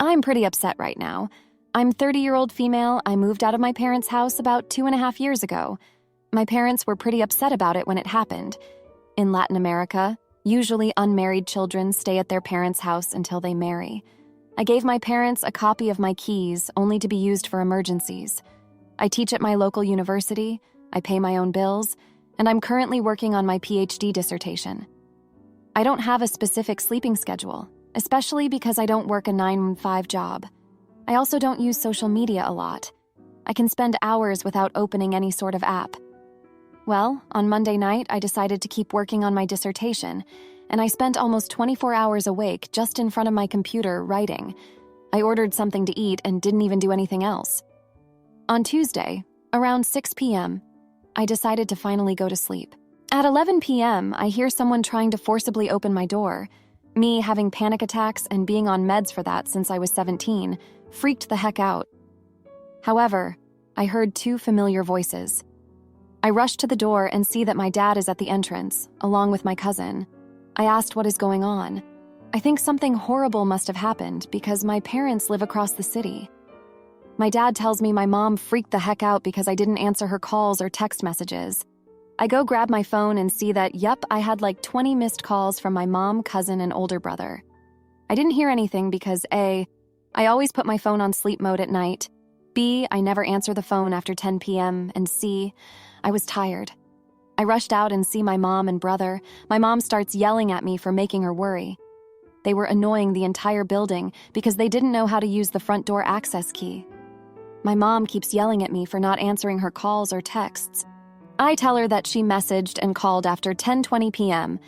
I'm pretty upset right now. I'm 30-year-old female. I moved out of my parents' house about 2.5 years ago. My parents were pretty upset about it when it happened. In Latin America, usually unmarried children stay at their parents' house until they marry. I gave my parents a copy of my keys only to be used for emergencies. I teach at my local university, I pay my own bills, and I'm currently working on my PhD dissertation. I don't have a specific sleeping schedule, especially because I don't work a 9-to-5 job. I also don't use social media a lot. I can spend hours without opening any sort of app. Well, on Monday night, I decided to keep working on my dissertation, and I spent almost 24 hours awake just in front of my computer writing. I ordered something to eat and didn't even do anything else. On Tuesday, around 6 p.m., I decided to finally go to sleep. At 11 p.m., I hear someone trying to forcibly open my door. Me having panic attacks and being on meds for that since I was 17 freaked the heck out. However, I heard 2 familiar voices. I rush to the door and see that my dad is at the entrance, along with my cousin. I asked what is going on. I think something horrible must have happened because my parents live across the city. My dad tells me my mom freaked the heck out because I didn't answer her calls or text messages. I go grab my phone and see that, I had like 20 missed calls from my mom, cousin, and older brother. I didn't hear anything because A, I always put my phone on sleep mode at night, B, I never answer the phone after 10 p.m., and C, I was tired. I rushed out and see my mom and brother. My mom starts yelling at me for making her worry. They were annoying the entire building because they didn't know how to use the front door access key. My mom keeps yelling at me for not answering her calls or texts. I tell her that she messaged and called after 10:20 p.m.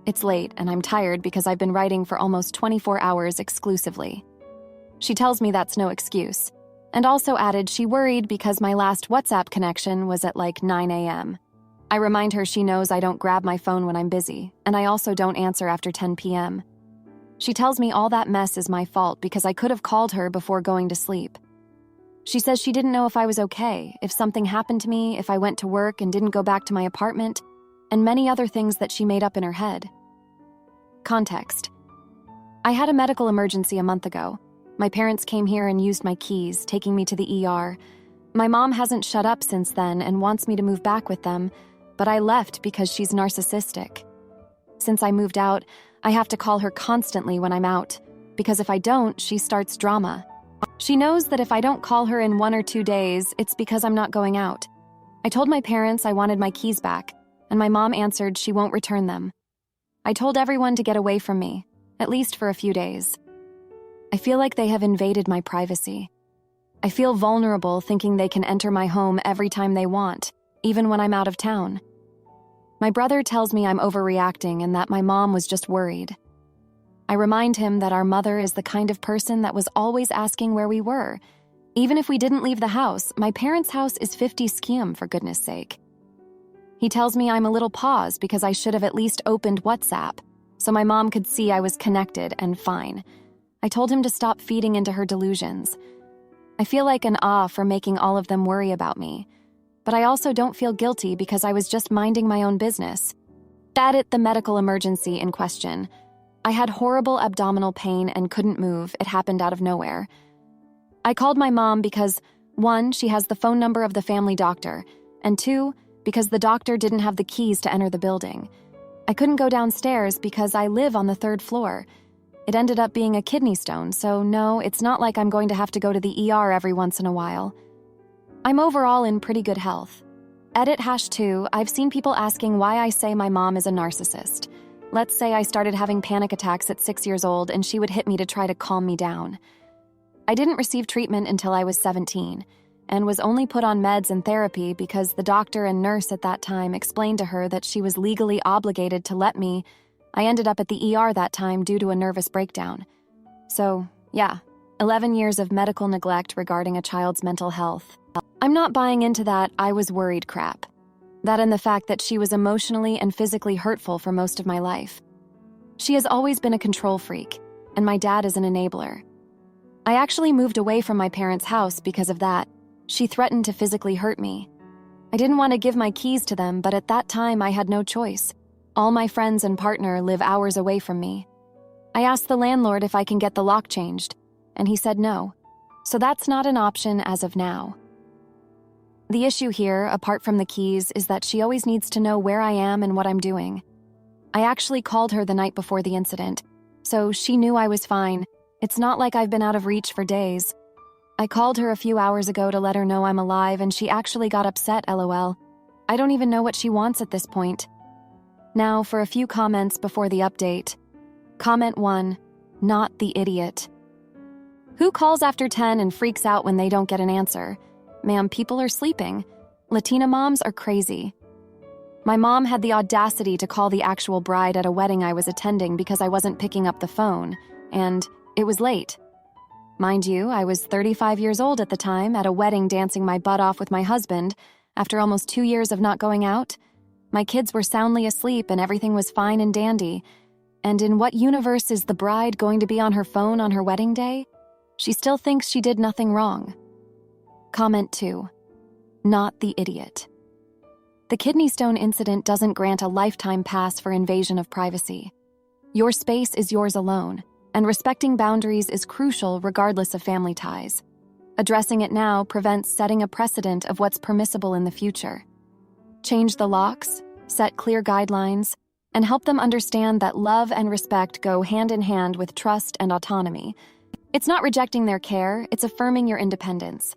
It's late and I'm tired because I've been writing for almost 24 hours exclusively. She tells me that's no excuse, and also added she worried because my last WhatsApp connection was at like 9 a.m. I remind her she knows I don't grab my phone when I'm busy, and I also don't answer after 10 p.m. She tells me all that mess is my fault because I could have called her before going to sleep. She says she didn't know if I was okay, if something happened to me, if I went to work and didn't go back to my apartment, and many other things that she made up in her head. Context. I had a medical emergency a month ago. My parents came here and used my keys, taking me to the ER. My mom hasn't shut up since then and wants me to move back with them, but I left because she's narcissistic. Since I moved out, I have to call her constantly when I'm out, because if I don't, she starts drama. She knows that if I don't call her in 1 or 2 days, it's because I'm not going out. I told my parents I wanted my keys back, and my mom answered she won't return them. I told everyone to get away from me, at least for a few days. I feel like they have invaded my privacy. I feel vulnerable thinking they can enter my home every time they want, even when I'm out of town. My brother tells me I'm overreacting and that my mom was just worried. I remind him that our mother is the kind of person that was always asking where we were. Even if we didn't leave the house, my parents' house is 50 skm, for goodness sake. He tells me I'm a little paused because I should have at least opened WhatsApp, so my mom could see I was connected and fine. I told him to stop feeding into her delusions. I feel like an for making all of them worry about me, but I also don't feel guilty because I was just minding my own business. At the medical emergency in question, I had horrible abdominal pain and couldn't move. It happened out of nowhere. I called my mom because, 1, she has the phone number of the family doctor, and 2, because the doctor didn't have the keys to enter the building. I couldn't go downstairs because I live on the 3rd floor. It ended up being a kidney stone, so no, it's not like I'm going to have to go to the ER every once in a while. I'm overall in pretty good health. #2, I've seen people asking why I say my mom is a narcissist. Let's say I started having panic attacks at 6 years old and she would hit me to try to calm me down. I didn't receive treatment until I was 17 and was only put on meds and therapy because the doctor and nurse at that time explained to her that she was legally obligated to let me. I ended up at the ER that time due to a nervous breakdown. So, 11 years of medical neglect regarding a child's mental health. I'm not buying into that I was worried crap. That and the fact that she was emotionally and physically hurtful for most of my life. She has always been a control freak, and my dad is an enabler. I actually moved away from my parents' house because of that. She threatened to physically hurt me. I didn't want to give my keys to them, but at that time I had no choice. All my friends and partner live hours away from me. I asked the landlord if I can get the lock changed. and he said no. So that's not an option as of now. The issue here, apart from the keys, is that she always needs to know where I am and what I'm doing. I actually called her the night before the incident, so she knew I was fine. It's not like I've been out of reach for days. I called her a few hours ago to let her know I'm alive, and she actually got upset, LOL. I don't even know what she wants at this point. Now for a few comments before the update. Comment 1, not the idiot. Who calls after 10 and freaks out when they don't get an answer? Ma'am, people are sleeping. Latina moms are crazy. My mom had the audacity to call the actual bride at a wedding I was attending because I wasn't picking up the phone, and it was late. Mind you, I was 35 years old at the time, at a wedding dancing my butt off with my husband, after almost 2 years of not going out. My kids were soundly asleep and everything was fine and dandy. And in what universe is the bride going to be on her phone on her wedding day? She still thinks she did nothing wrong. Comment 2, not the idiot. The kidney stone incident doesn't grant a lifetime pass for invasion of privacy. Your space is yours alone, and respecting boundaries is crucial regardless of family ties. Addressing it now prevents setting a precedent of what's permissible in the future. Change the locks, set clear guidelines, and help them understand that love and respect go hand in hand with trust and autonomy. It's not rejecting their care, it's affirming your independence.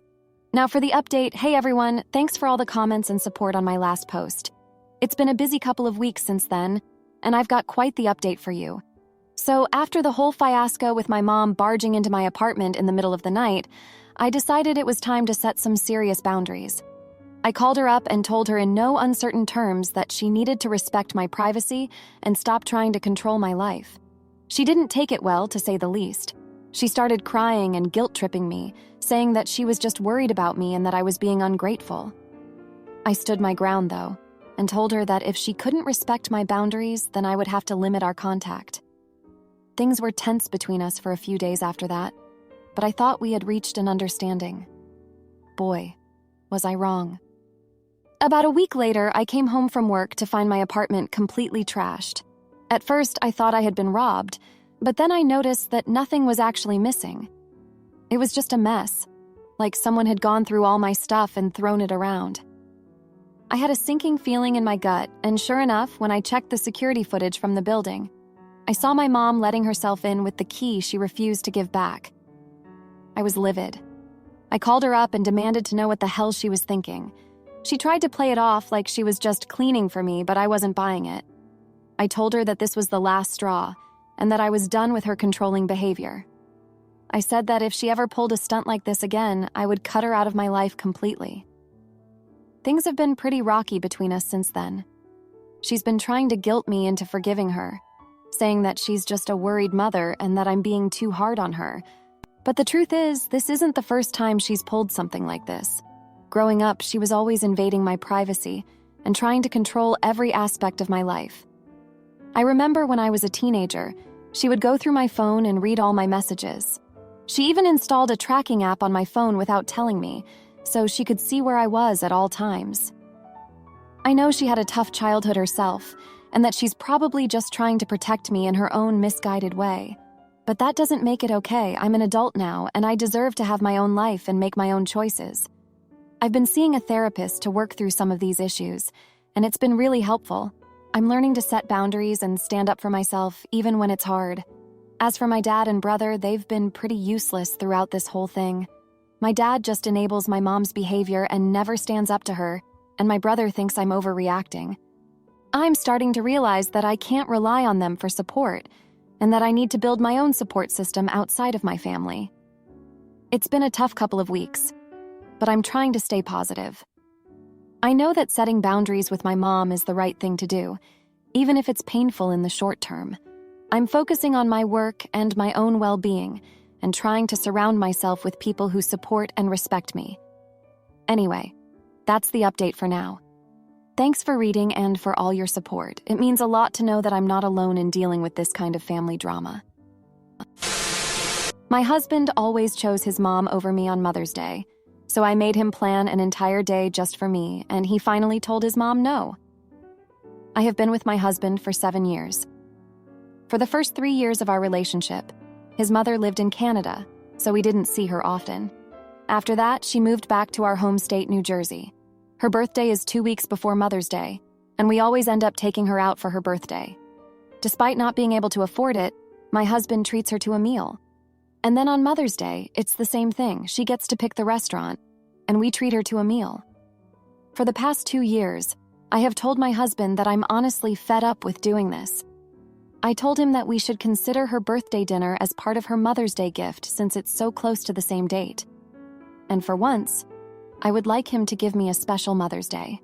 Now for the update, hey everyone, thanks for all the comments and support on my last post. It's been a busy couple of weeks since then, and I've got quite the update for you. So after the whole fiasco with my mom barging into my apartment in the middle of the night, I decided it was time to set some serious boundaries. I called her up and told her in no uncertain terms that she needed to respect my privacy and stop trying to control my life. She didn't take it well, to say the least. She started crying and guilt-tripping me, saying that she was just worried about me and that I was being ungrateful. I stood my ground, though, and told her that if she couldn't respect my boundaries, then I would have to limit our contact. Things were tense between us for a few days after that, but I thought we had reached an understanding. Boy, was I wrong. About a week later, I came home from work to find my apartment completely trashed. At first, I thought I had been robbed, but then I noticed that nothing was actually missing. It was just a mess, like someone had gone through all my stuff and thrown it around. I had a sinking feeling in my gut, and sure enough, when I checked the security footage from the building, I saw my mom letting herself in with the key she refused to give back. I was livid. I called her up and demanded to know what the hell she was thinking. She tried to play it off like she was just cleaning for me, but I wasn't buying it. I told her that this was the last straw, and that I was done with her controlling behavior. I said that if she ever pulled a stunt like this again, I would cut her out of my life completely. Things have been pretty rocky between us since then. She's been trying to guilt me into forgiving her, saying that she's just a worried mother and that I'm being too hard on her. But the truth is, this isn't the first time she's pulled something like this. Growing up, she was always invading my privacy and trying to control every aspect of my life. I remember when I was a teenager, she would go through my phone and read all my messages. She even installed a tracking app on my phone without telling me, so she could see where I was at all times. I know she had a tough childhood herself, and that she's probably just trying to protect me in her own misguided way. But that doesn't make it okay. I'm an adult now, and I deserve to have my own life and make my own choices. I've been seeing a therapist to work through some of these issues, and it's been really helpful. I'm learning to set boundaries and stand up for myself, even when it's hard. As for my dad and brother, they've been pretty useless throughout this whole thing. My dad just enables my mom's behavior and never stands up to her, and my brother thinks I'm overreacting. I'm starting to realize that I can't rely on them for support, and that I need to build my own support system outside of my family. It's been a tough couple of weeks, but I'm trying to stay positive. I know that setting boundaries with my mom is the right thing to do, even if it's painful in the short term. I'm focusing on my work and my own well-being, and trying to surround myself with people who support and respect me. Anyway, that's the update for now. Thanks for reading and for all your support. It means a lot to know that I'm not alone in dealing with this kind of family drama. My husband always chose his mom over me on Mother's Day, so I made him plan an entire day just for me, and he finally told his mom no. I have been with my husband for 7 years. For the first 3 years of our relationship, his mother lived in Canada, so we didn't see her often. After that, she moved back to our home state, New Jersey. Her birthday is 2 weeks before Mother's Day, and we always end up taking her out for her birthday. Despite not being able to afford it, my husband treats her to a meal. And then on Mother's Day, it's the same thing. She gets to pick the restaurant, and we treat her to a meal. For the past 2 years, I have told my husband that I'm honestly fed up with doing this. I told him that we should consider her birthday dinner as part of her Mother's Day gift since it's so close to the same date. And for once, I would like him to give me a special Mother's Day.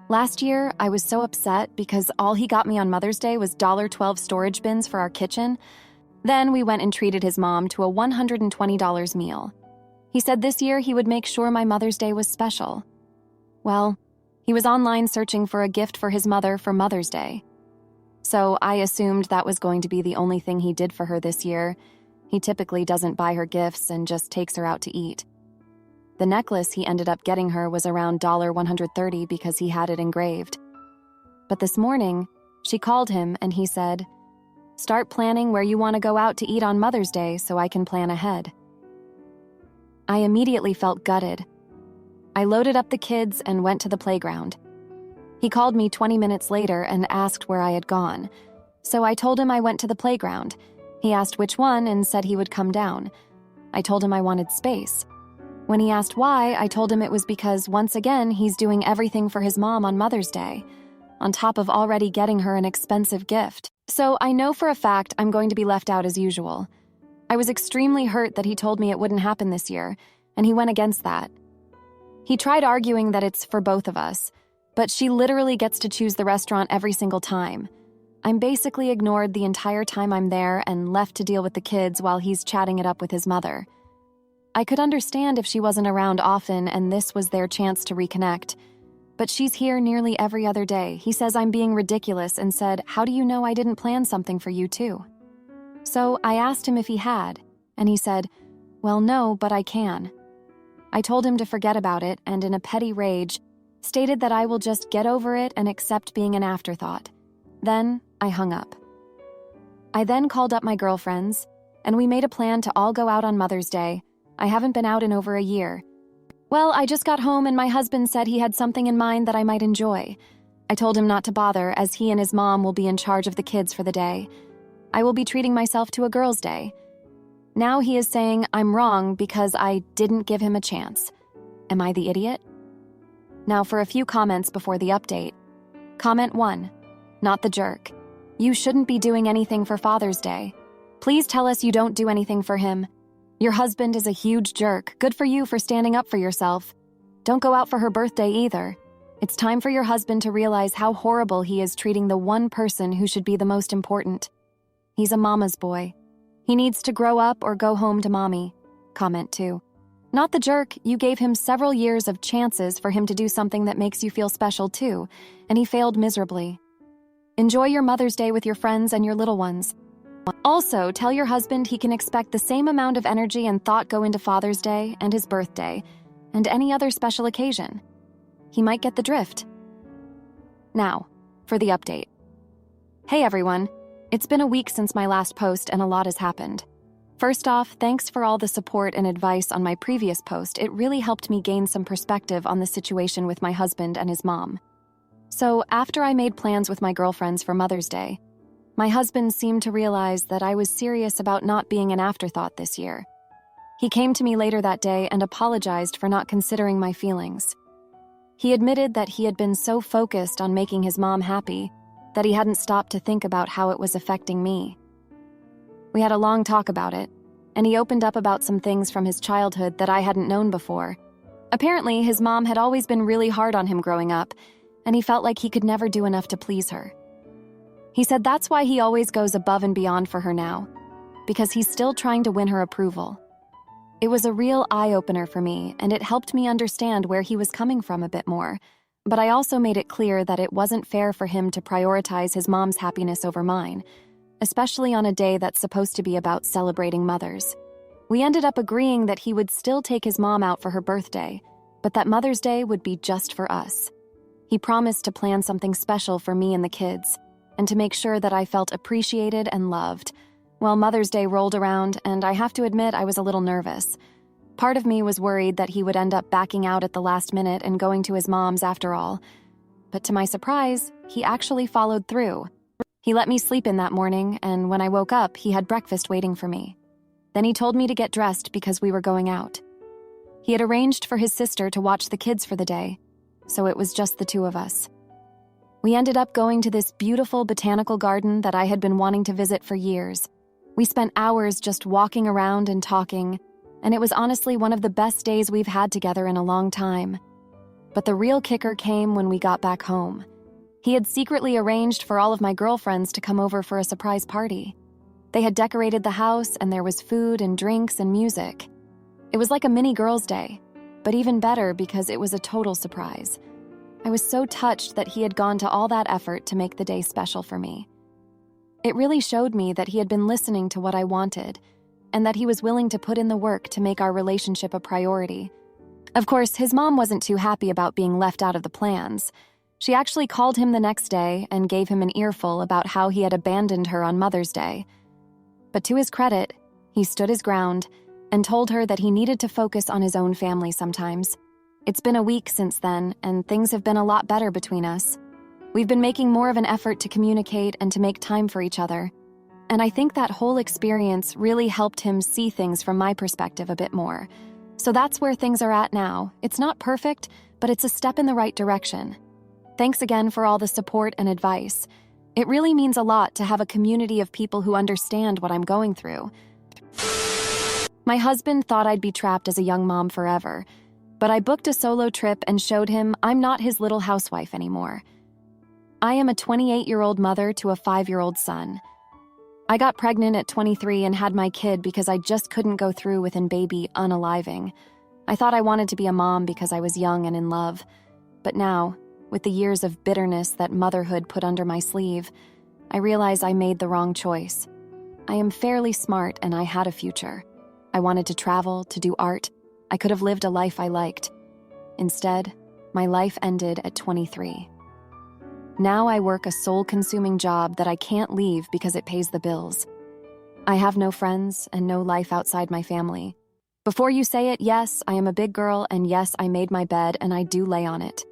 Last year, I was so upset because all he got me on Mother's Day was $12 storage bins for our kitchen. Then we went and treated his mom to a $120 meal. He said this year he would make sure my Mother's Day was special. Well, he was online searching for a gift for his mother for Mother's Day. So I assumed that was going to be the only thing he did for her this year. He typically doesn't buy her gifts and just takes her out to eat. The necklace he ended up getting her was around $130 because he had it engraved. But this morning, she called him and he said, "Start planning where you want to go out to eat on Mother's Day so I can plan ahead." I immediately felt gutted. I loaded up the kids and went to the playground. He called me 20 minutes later and asked where I had gone. So I told him I went to the playground. He asked which one and said he would come down. I told him I wanted space. When he asked why, I told him it was because, once again, he's doing everything for his mom on Mother's Day, on top of already getting her an expensive gift. So I know for a fact I'm going to be left out as usual. I was extremely hurt that he told me it wouldn't happen this year, and he went against that. He tried arguing that it's for both of us, but she literally gets to choose the restaurant every single time. I'm basically ignored the entire time I'm there and left to deal with the kids while he's chatting it up with his mother. I could understand if she wasn't around often and this was their chance to reconnect. But she's here nearly every other day. He says I'm being ridiculous and said, "How do you know I didn't plan something for you too?" So I asked him if he had, and he said, "Well, no, but I can." I told him to forget about it and in a petty rage, stated that I will just get over it and accept being an afterthought. Then I hung up. I then called up my girlfriends, and we made a plan to all go out on Mother's Day. I haven't been out in over a year. Well, I just got home and my husband said he had something in mind that I might enjoy. I told him not to bother as he and his mom will be in charge of the kids for the day. I will be treating myself to a girls' day. Now he is saying I'm wrong because I didn't give him a chance. Am I the idiot? Now for a few comments before the update. Comment 1. Not the jerk. You shouldn't be doing anything for Father's Day. Please tell us you don't do anything for him. Your husband is a huge jerk. Good for you for standing up for yourself. Don't go out for her birthday either. It's time for your husband to realize how horrible he is treating the one person who should be the most important. He's a mama's boy. He needs to grow up or go home to mommy. Comment 2. Not the jerk, you gave him several years of chances for him to do something that makes you feel special too, and he failed miserably. Enjoy your Mother's Day with your friends and your little ones. Also, tell your husband he can expect the same amount of energy and thought go into Father's Day and his birthday, and any other special occasion. He might get the drift. Now, for the update. Hey everyone, it's been a week since my last post and a lot has happened. First off, thanks for all the support and advice on my previous post. It really helped me gain some perspective on the situation with my husband and his mom. So, after I made plans with my girlfriends for Mother's Day, my husband seemed to realize that I was serious about not being an afterthought this year. He came to me later that day and apologized for not considering my feelings. He admitted that he had been so focused on making his mom happy that he hadn't stopped to think about how it was affecting me. We had a long talk about it, and he opened up about some things from his childhood that I hadn't known before. Apparently, his mom had always been really hard on him growing up, and he felt like he could never do enough to please her. He said that's why he always goes above and beyond for her now, because he's still trying to win her approval. It was a real eye-opener for me, and it helped me understand where he was coming from a bit more, but I also made it clear that it wasn't fair for him to prioritize his mom's happiness over mine, especially on a day that's supposed to be about celebrating mothers. We ended up agreeing that he would still take his mom out for her birthday, but that Mother's Day would be just for us. He promised to plan something special for me and the kids, and to make sure that I felt appreciated and loved, Well, Mother's Day rolled around, and I have to admit I was a little nervous. Part of me was worried that he would end up backing out at the last minute and going to his mom's after all. But to my surprise, he actually followed through. He let me sleep in that morning, and when I woke up, he had breakfast waiting for me. Then he told me to get dressed because we were going out. He had arranged for his sister to watch the kids for the day, so it was just the two of us. We ended up going to this beautiful botanical garden that I had been wanting to visit for years. We spent hours just walking around and talking, and it was honestly one of the best days we've had together in a long time. But the real kicker came when we got back home. He had secretly arranged for all of my girlfriends to come over for a surprise party. They had decorated the house, and there was food and drinks and music. It was like a mini girls' day, but even better because it was a total surprise. I was so touched that he had gone to all that effort to make the day special for me. It really showed me that he had been listening to what I wanted, and that he was willing to put in the work to make our relationship a priority. Of course, his mom wasn't too happy about being left out of the plans. She actually called him the next day and gave him an earful about how he had abandoned her on Mother's Day. But to his credit, he stood his ground and told her that he needed to focus on his own family sometimes. It's been a week since then, and things have been a lot better between us. We've been making more of an effort to communicate and to make time for each other. And I think that whole experience really helped him see things from my perspective a bit more. So that's where things are at now. It's not perfect, but it's a step in the right direction. Thanks again for all the support and advice. It really means a lot to have a community of people who understand what I'm going through. My husband thought I'd be trapped as a young mom forever, but I booked a solo trip and showed him I'm not his little housewife anymore. I am a 28-year-old mother to a 5-year-old son. I got pregnant at 23 and had my kid because I just couldn't go through with baby unaliving. I thought I wanted to be a mom because I was young and in love. But now, with the years of bitterness that motherhood put under my sleeve, I realize I made the wrong choice. I am fairly smart and I had a future. I wanted to travel, to do art. I could have lived a life I liked. Instead, my life ended at 23. Now I work a soul-consuming job that I can't leave because it pays the bills. I have no friends and no life outside my family. Before you say it, yes, I am a big girl, and yes, I made my bed and I do lay on it.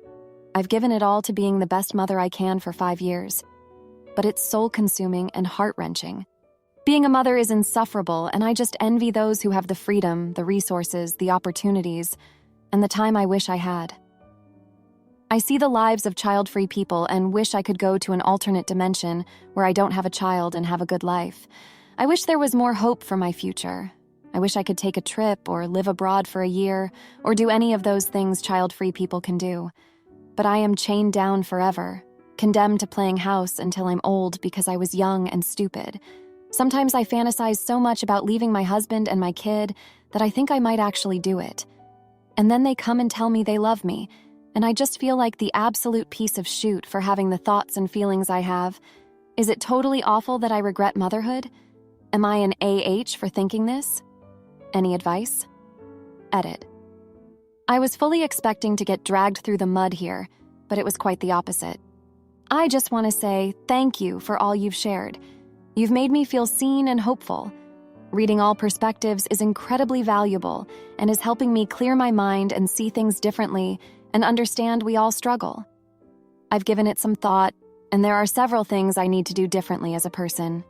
I've given it all to being the best mother I can for 5 years. But it's soul-consuming and heart-wrenching. Being a mother is insufferable, and I just envy those who have the freedom, the resources, the opportunities, and the time I wish I had. I see the lives of child-free people and wish I could go to an alternate dimension where I don't have a child and have a good life. I wish there was more hope for my future. I wish I could take a trip or live abroad for a year or do any of those things child-free people can do. But I am chained down forever, condemned to playing house until I'm old because I was young and stupid. Sometimes I fantasize so much about leaving my husband and my kid that I think I might actually do it. And then they come and tell me they love me, and I just feel like the absolute piece of shit for having the thoughts and feelings I have. Is it totally awful that I regret motherhood? Am I an AH for thinking this? Any advice? Edit. I was fully expecting to get dragged through the mud here, but it was quite the opposite. I just want to say thank you for all you've shared. You've made me feel seen and hopeful. Reading all perspectives is incredibly valuable and is helping me clear my mind and see things differently and understand we all struggle. I've given it some thought, and there are several things I need to do differently as a person.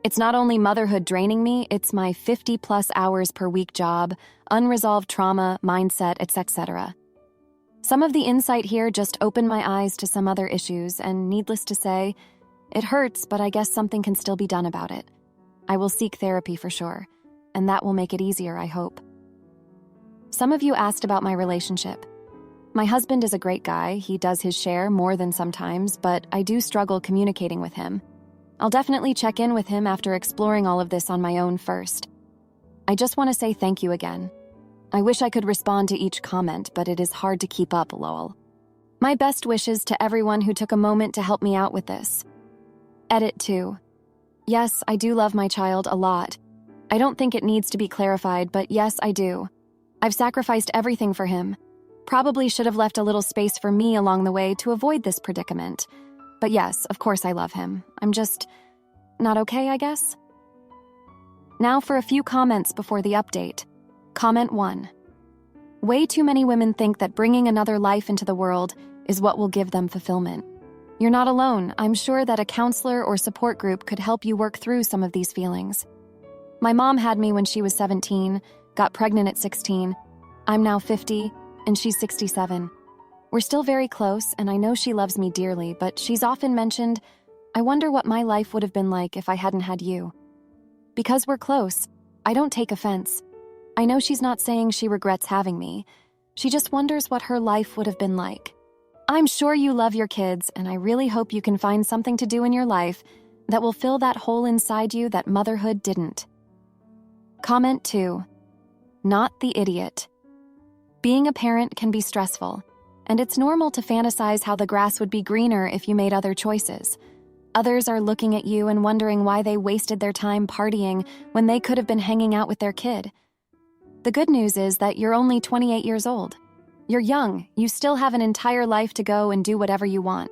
It's not only motherhood draining me, it's my 50-plus hours per week job, unresolved trauma, mindset, etc. Some of the insight here just opened my eyes to some other issues, and needless to say, it hurts, but I guess something can still be done about it. I will seek therapy for sure, and that will make it easier, I hope. Some of you asked about my relationship. My husband is a great guy. He does his share more than sometimes, but I do struggle communicating with him. I'll definitely check in with him after exploring all of this on my own first. I just want to say thank you again. I wish I could respond to each comment, but it is hard to keep up, lol. My best wishes to everyone who took a moment to help me out with this. Edit 2. Yes, I do love my child a lot. I don't think it needs to be clarified, but yes, I do. I've sacrificed everything for him. Probably should have left a little space for me along the way to avoid this predicament. But yes, of course I love him. I'm just not okay, I guess. Now for a few comments before the update. Comment 1. Way too many women think that bringing another life into the world is what will give them fulfillment. You're not alone. I'm sure that a counselor or support group could help you work through some of these feelings. My mom had me when she was 17, got pregnant at 16. I'm now 50, and she's 67. We're still very close, and I know she loves me dearly, but she's often mentioned, I wonder what my life would have been like if I hadn't had you. Because we're close, I don't take offense. I know she's not saying she regrets having me. She just wonders what her life would have been like. I'm sure you love your kids, and I really hope you can find something to do in your life that will fill that hole inside you that motherhood didn't. Comment 2. Not the idiot. Being a parent can be stressful, and it's normal to fantasize how the grass would be greener if you made other choices. Others are looking at you and wondering why they wasted their time partying when they could have been hanging out with their kid. The good news is that you're only 28 years old. You're young, you still have an entire life to go and do whatever you want.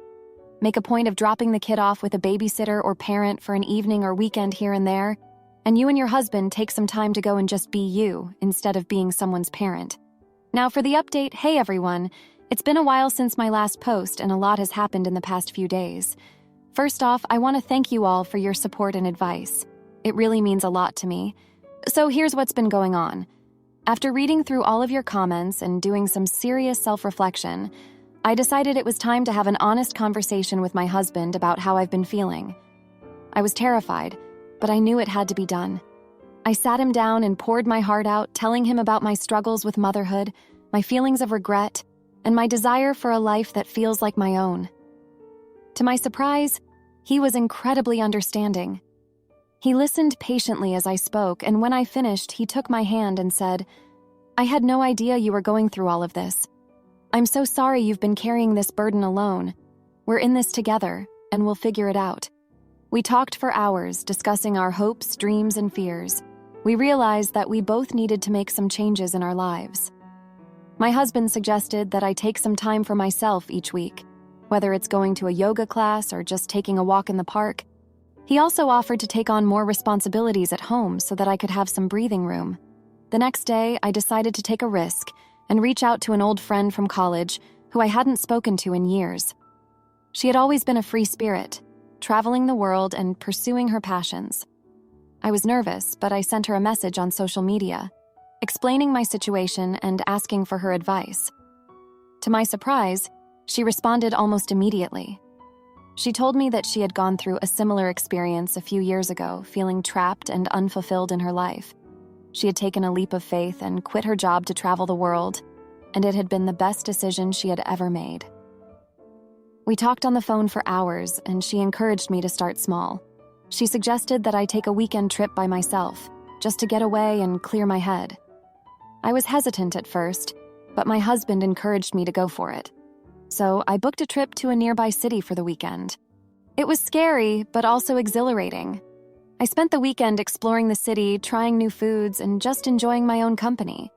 Make a point of dropping the kid off with a babysitter or parent for an evening or weekend here and there, and you and your husband take some time to go and just be you instead of being someone's parent. Now for the update. Hey everyone, it's been a while since my last post and a lot has happened in the past few days. First off, I want to thank you all for your support and advice. It really means a lot to me. So here's what's been going on. After reading through all of your comments and doing some serious self-reflection, I decided it was time to have an honest conversation with my husband about how I've been feeling. I was terrified, but I knew it had to be done. I sat him down and poured my heart out, telling him about my struggles with motherhood, my feelings of regret, and my desire for a life that feels like my own. To my surprise, he was incredibly understanding. He listened patiently as I spoke, and when I finished, he took my hand and said, I had no idea you were going through all of this. I'm so sorry you've been carrying this burden alone. We're in this together, and we'll figure it out. We talked for hours, discussing our hopes, dreams, and fears. We realized that we both needed to make some changes in our lives. My husband suggested that I take some time for myself each week, whether it's going to a yoga class or just taking a walk in the park. He also offered to take on more responsibilities at home so that I could have some breathing room. The next day, I decided to take a risk and reach out to an old friend from college who I hadn't spoken to in years. She had always been a free spirit, traveling the world and pursuing her passions. I was nervous, but I sent her a message on social media, explaining my situation and asking for her advice. To my surprise, she responded almost immediately. She told me that she had gone through a similar experience a few years ago, feeling trapped and unfulfilled in her life. She had taken a leap of faith and quit her job to travel the world, and it had been the best decision she had ever made. We talked on the phone for hours, and she encouraged me to start small. She suggested that I take a weekend trip by myself, just to get away and clear my head. I was hesitant at first, but my husband encouraged me to go for it. So I booked a trip to a nearby city for the weekend. It was scary, but also exhilarating. I spent the weekend exploring the city, trying new foods, and just enjoying my own company.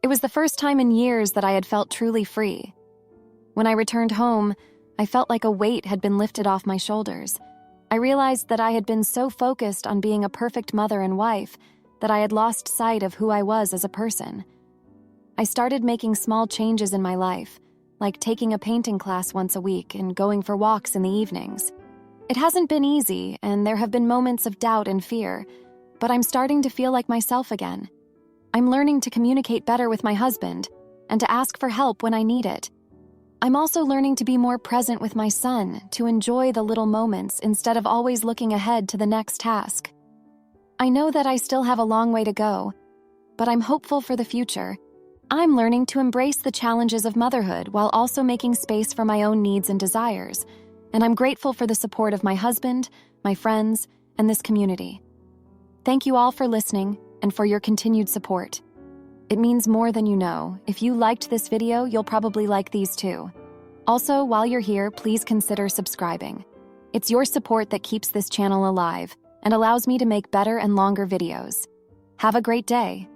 It was the first time in years that I had felt truly free. When I returned home, I felt like a weight had been lifted off my shoulders. I realized that I had been so focused on being a perfect mother and wife that I had lost sight of who I was as a person. I started making small changes in my life, like taking a painting class once a week and going for walks in the evenings. It hasn't been easy, and there have been moments of doubt and fear, but I'm starting to feel like myself again. I'm learning to communicate better with my husband and to ask for help when I need it. I'm also learning to be more present with my son, to enjoy the little moments instead of always looking ahead to the next task. I know that I still have a long way to go, but I'm hopeful for the future. I'm learning to embrace the challenges of motherhood while also making space for my own needs and desires, and I'm grateful for the support of my husband, my friends, and this community. Thank you all for listening and for your continued support. It means more than you know. If you liked this video, you'll probably like these too. Also, while you're here, please consider subscribing. It's your support that keeps this channel alive and allows me to make better and longer videos. Have a great day.